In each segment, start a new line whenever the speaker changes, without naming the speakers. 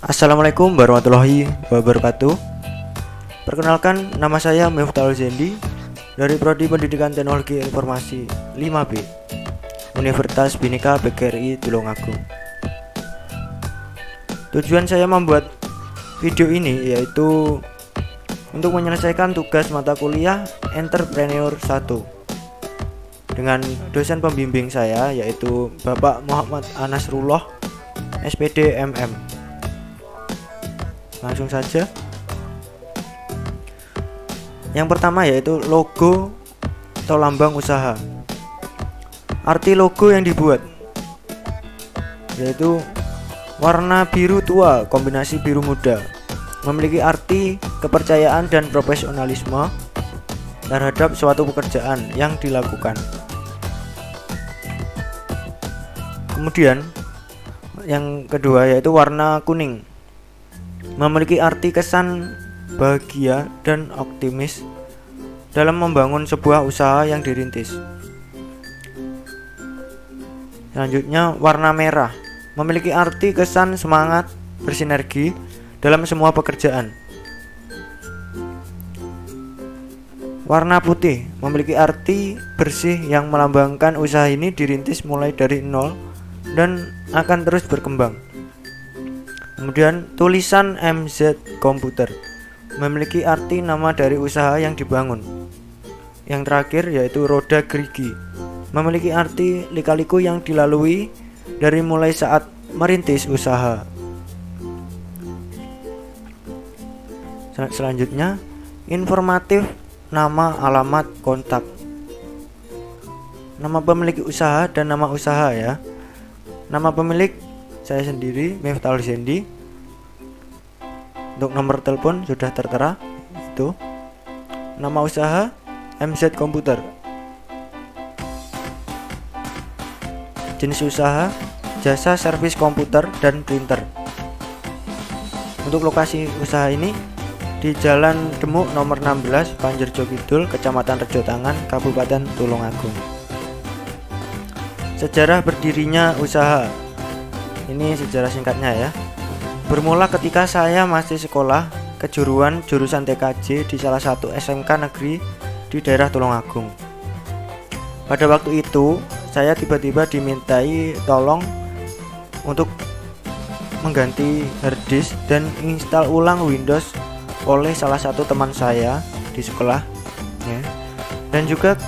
Assalamualaikum warahmatullahi wabarakatuh. Perkenalkan, nama saya Miftahul Zendi dari Prodi Pendidikan Teknologi Informasi 5B Universitas Bhinneka PGRI Tulungagung. Tujuan saya membuat video ini yaitu untuk menyelesaikan tugas mata kuliah Entrepreneur 1 dengan dosen pembimbing saya yaitu Bapak Muhammad Anasrullah SPD MM. Langsung saja. Yang pertama yaitu logo atau lambang usaha. Arti logo yang dibuat yaitu warna biru tua kombinasi biru muda, memiliki arti kepercayaan dan profesionalisme terhadap suatu pekerjaan yang dilakukan. Kemudian yang kedua yaitu warna kuning, memiliki arti kesan bahagia dan optimis dalam membangun sebuah usaha yang dirintis. Selanjutnya warna merah, memiliki arti kesan semangat bersinergi dalam semua pekerjaan. Warna putih, memiliki arti bersih yang melambangkan usaha ini dirintis mulai dari nol dan akan terus berkembang. Kemudian tulisan MZ Komputer, memiliki arti nama dari usaha yang dibangun. Yang terakhir yaitu roda gerigi, memiliki arti lika-liku yang dilalui dari mulai saat merintis usaha. Selanjutnya informatif, nama, alamat, kontak, nama pemilik usaha dan nama usaha ya. Nama pemilik saya sendiri, Miftahul Zendi. Untuk nomor telepon sudah tertera itu. Nama usaha MZ Komputer. Jenis usaha jasa servis komputer dan printer. Untuk lokasi usaha ini di Jalan Demuk nomor 16 Panjerjo Kidul, Kecamatan Rejotangan, Kabupaten Tulungagung. Sejarah berdirinya usaha. Ini sejarah singkatnya ya. Bermula ketika saya masih sekolah kejuruan jurusan TKJ di salah satu SMK negeri di daerah Tulungagung. Pada waktu itu, saya tiba-tiba dimintai tolong untuk mengganti harddisk dan install ulang Windows oleh salah satu teman saya di sekolah ya. Dan juga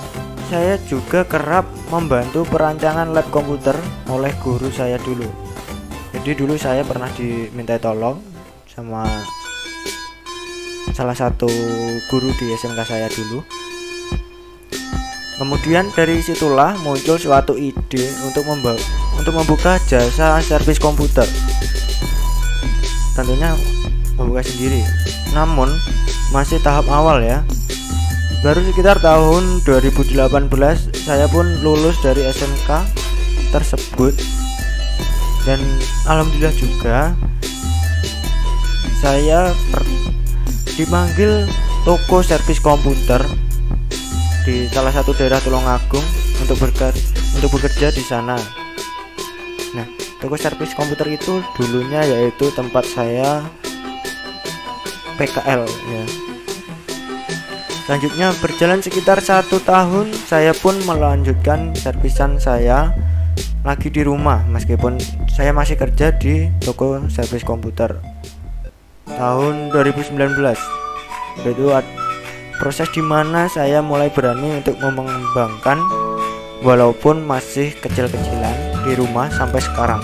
saya juga kerap membantu perancangan lab komputer oleh guru saya dulu. Jadi dulu saya pernah diminta tolong sama salah satu guru di SMK saya dulu. Kemudian dari situlah muncul suatu ide untuk membuka jasa servis komputer. Tentunya membuka sendiri. Namun masih tahap awal ya. Baru sekitar tahun 2018 saya pun lulus dari SMK tersebut. Dan alhamdulillah juga saya dipanggil toko servis komputer di salah satu daerah Tulungagung untuk bekerja di sana. Nah, toko servis komputer itu dulunya yaitu tempat saya PKL ya. Selanjutnya berjalan sekitar 1 tahun, saya pun melanjutkan servisan saya lagi di rumah meskipun saya masih kerja di toko servis komputer. Tahun 2019 itu proses dimana saya mulai berani untuk mengembangkan walaupun masih kecil-kecilan di rumah sampai sekarang.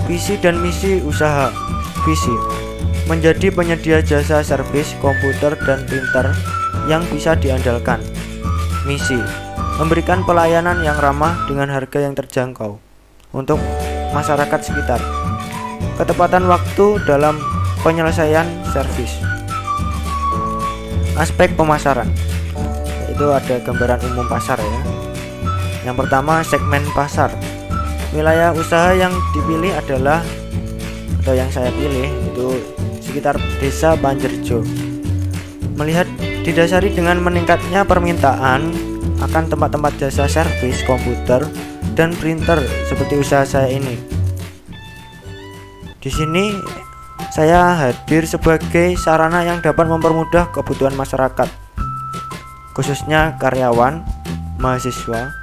Visi dan misi usaha. Visi: menjadi penyedia jasa servis komputer dan printer yang bisa diandalkan. Misi: memberikan pelayanan yang ramah dengan harga yang terjangkau untuk masyarakat sekitar. Ketepatan waktu dalam penyelesaian servis. Aspek pemasaran, itu ada gambaran umum pasar ya. Yang pertama, segmen pasar. Wilayah usaha yang dipilih adalah atau yang saya pilih itu sekitar Desa Panjerjo. Melihat didasari dengan meningkatnya permintaan akan tempat-tempat jasa servis komputer dan printer seperti usaha saya ini. Di sini saya hadir sebagai sarana yang dapat mempermudah kebutuhan masyarakat, khususnya karyawan, mahasiswa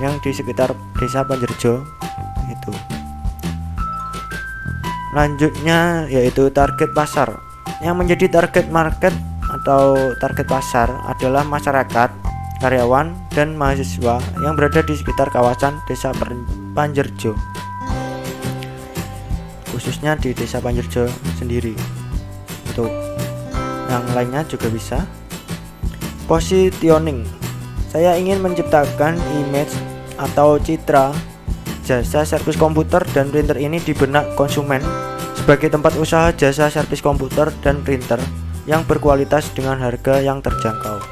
yang di sekitar Desa Panjerjo itu. Lanjutnya yaitu target pasar. Yang menjadi target market atau target pasar adalah masyarakat, karyawan, dan mahasiswa yang berada di sekitar kawasan Desa Panjerjo, khususnya di Desa Panjerjo sendiri. Untuk yang lainnya juga bisa. Positioning. Saya ingin menciptakan image atau citra jasa servis komputer dan printer ini di benak konsumen sebagai tempat usaha jasa servis komputer dan printer yang berkualitas dengan harga yang terjangkau.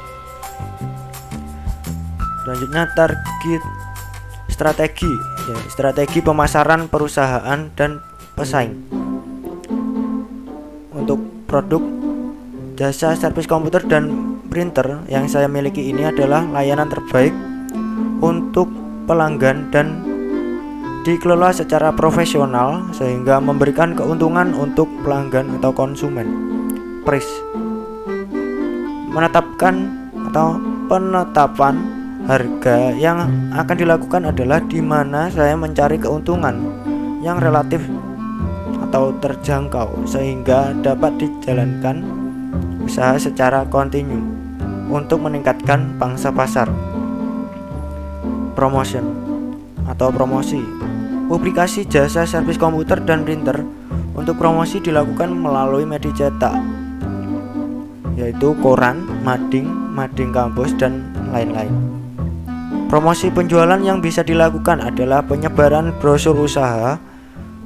Selanjutnya target strategi, strategi pemasaran perusahaan dan pesaing. Untuk produk jasa servis komputer dan printer yang saya miliki ini adalah layanan terbaik untuk pelanggan dan dikelola secara profesional sehingga memberikan keuntungan untuk pelanggan atau konsumen. Price. Penetapan harga yang akan dilakukan adalah di mana saya mencari keuntungan yang relatif atau terjangkau sehingga dapat dijalankan usaha secara kontinu untuk meningkatkan pangsa pasar. Promotion atau promosi. Publikasi jasa servis komputer dan printer untuk promosi dilakukan melalui media cetak, yaitu koran, mading kampus, dan lain-lain. Promosi penjualan yang bisa dilakukan adalah penyebaran brosur usaha,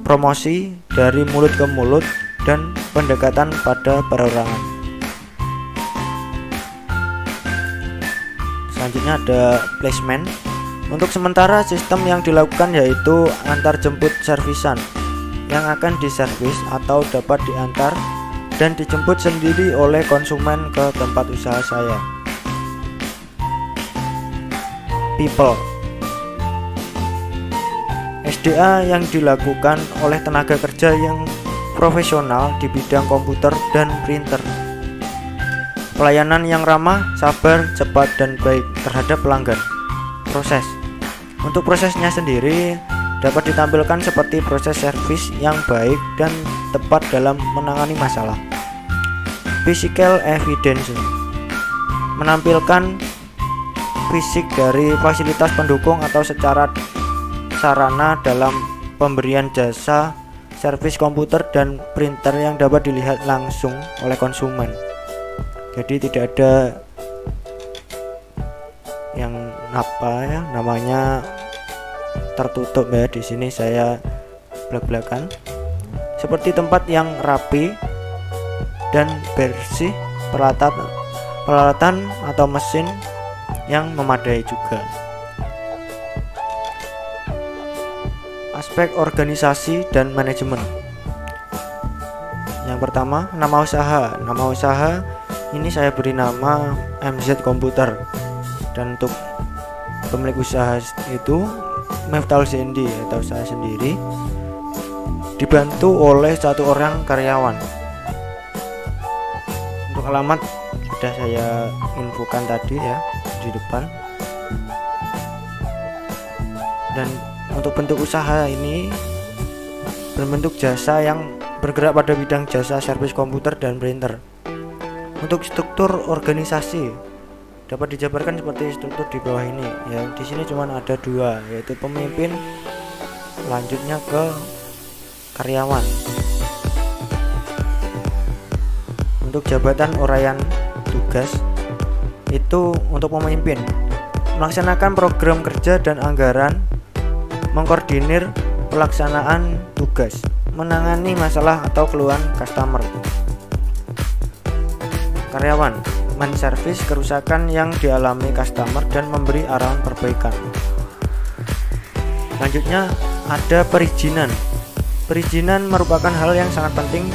promosi dari mulut ke mulut, dan pendekatan pada perorangan. Selanjutnya ada placement. Untuk sementara sistem yang dilakukan yaitu antar jemput servisan yang akan diservis atau dapat diantar dan dijemput sendiri oleh konsumen ke tempat usaha saya. People. SDA yang dilakukan oleh tenaga kerja yang profesional di bidang komputer dan printer. Pelayanan yang ramah, sabar, cepat, dan baik terhadap pelanggan. Proses. Untuk prosesnya sendiri dapat ditampilkan seperti proses servis yang baik dan tepat dalam menangani masalah. Physical evidence. Menampilkan fisik dari fasilitas pendukung atau secara sarana dalam pemberian jasa servis komputer dan printer yang dapat dilihat langsung oleh konsumen. Jadi tidak ada yang namanya tertutup ya. Di sini saya belak-belakan seperti tempat yang rapi dan bersih, peralatan atau mesin yang memadai juga. Aspek organisasi dan manajemen. Yang pertama, nama usaha. Nama usaha ini saya beri nama MZ Komputer. Dan untuk pemilik usaha itu Meftal Zendi atau saya sendiri, dibantu oleh 1 orang karyawan. Untuk alamat sudah saya infokan tadi ya di depan. Dan untuk bentuk usaha ini berbentuk jasa yang bergerak pada bidang jasa servis komputer dan printer. Untuk struktur organisasi dapat dijabarkan seperti struktur di bawah ini ya. Di sini cuma ada 2, yaitu pemimpin, lanjutnya ke karyawan. Untuk jabatan uraian tugas itu untuk pemimpin melaksanakan program kerja dan anggaran, mengkoordinir pelaksanaan tugas, menangani masalah atau keluhan customer. Karyawan menservis kerusakan yang dialami customer dan memberi arahan perbaikan. Selanjutnya ada perizinan. Perizinan merupakan hal yang sangat penting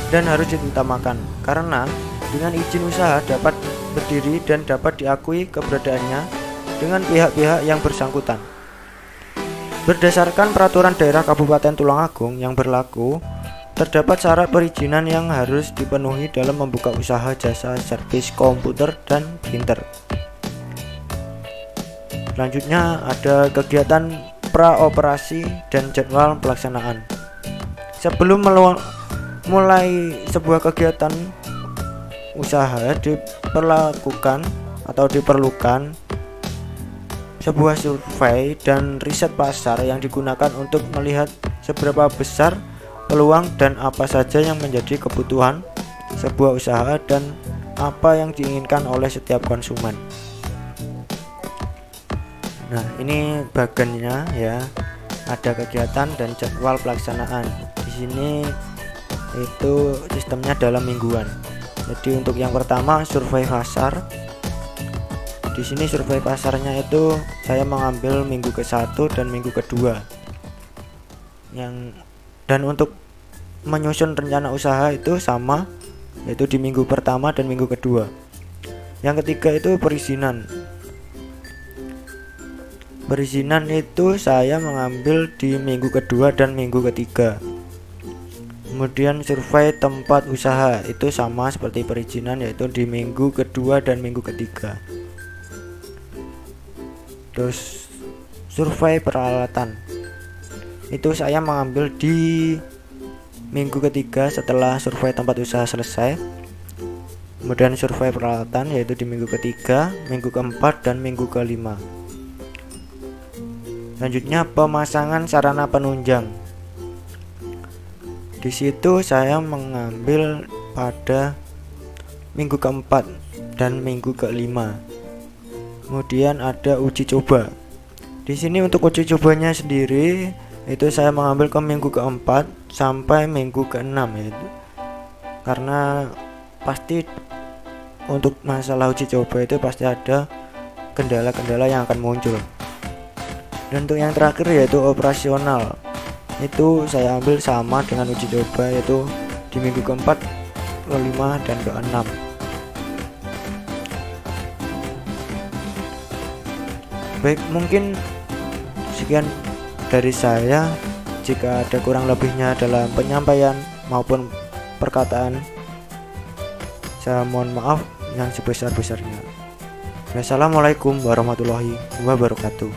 dan harus diutamakan karena dengan izin usaha dapat berdiri dan dapat diakui keberadaannya dengan pihak-pihak yang bersangkutan. Berdasarkan peraturan daerah Kabupaten Tulungagung yang berlaku, terdapat syarat perizinan yang harus dipenuhi dalam membuka usaha jasa servis komputer dan printer. Selanjutnya ada kegiatan praoperasi dan jadwal pelaksanaan. Sebelum mulai sebuah kegiatan usaha diperlukan sebuah survei dan riset pasar yang digunakan untuk melihat seberapa besar peluang dan apa saja yang menjadi kebutuhan sebuah usaha dan apa yang diinginkan oleh setiap konsumen. Nah, ini bagiannya ya. Ada kegiatan dan jadwal pelaksanaan. Di sini itu sistemnya dalam mingguan. Jadi untuk yang pertama survei pasar. Di sini survei pasarnya itu saya mengambil minggu ke-1 dan minggu kedua. Dan untuk menyusun rencana usaha itu sama, yaitu di minggu pertama dan minggu kedua. Yang ketiga itu perizinan. Perizinan itu saya mengambil di minggu kedua dan minggu ketiga. Kemudian survei tempat usaha itu sama seperti perizinan, yaitu di minggu kedua dan minggu ketiga. Terus survei peralatan itu saya mengambil di minggu ketiga setelah survei tempat usaha selesai. Kemudian survei peralatan yaitu di minggu ketiga, minggu keempat, dan minggu kelima. Selanjutnya pemasangan sarana penunjang. Di situ saya mengambil pada minggu keempat dan minggu kelima. Kemudian ada uji coba. Di sini untuk uji cobanya sendiri itu saya mengambil ke minggu keempat sampai minggu keenam yaitu. Karena pasti untuk masalah uji coba itu pasti ada kendala-kendala yang akan muncul. Dan untuk yang terakhir yaitu operasional. Itu saya ambil sama dengan uji coba yaitu di minggu keempat, kelima, dan keenam. Baik, mungkin sekian dari saya. Jika ada kurang lebihnya dalam penyampaian maupun perkataan, saya mohon maaf yang sebesar-besarnya. Wassalamualaikum warahmatullahi wabarakatuh.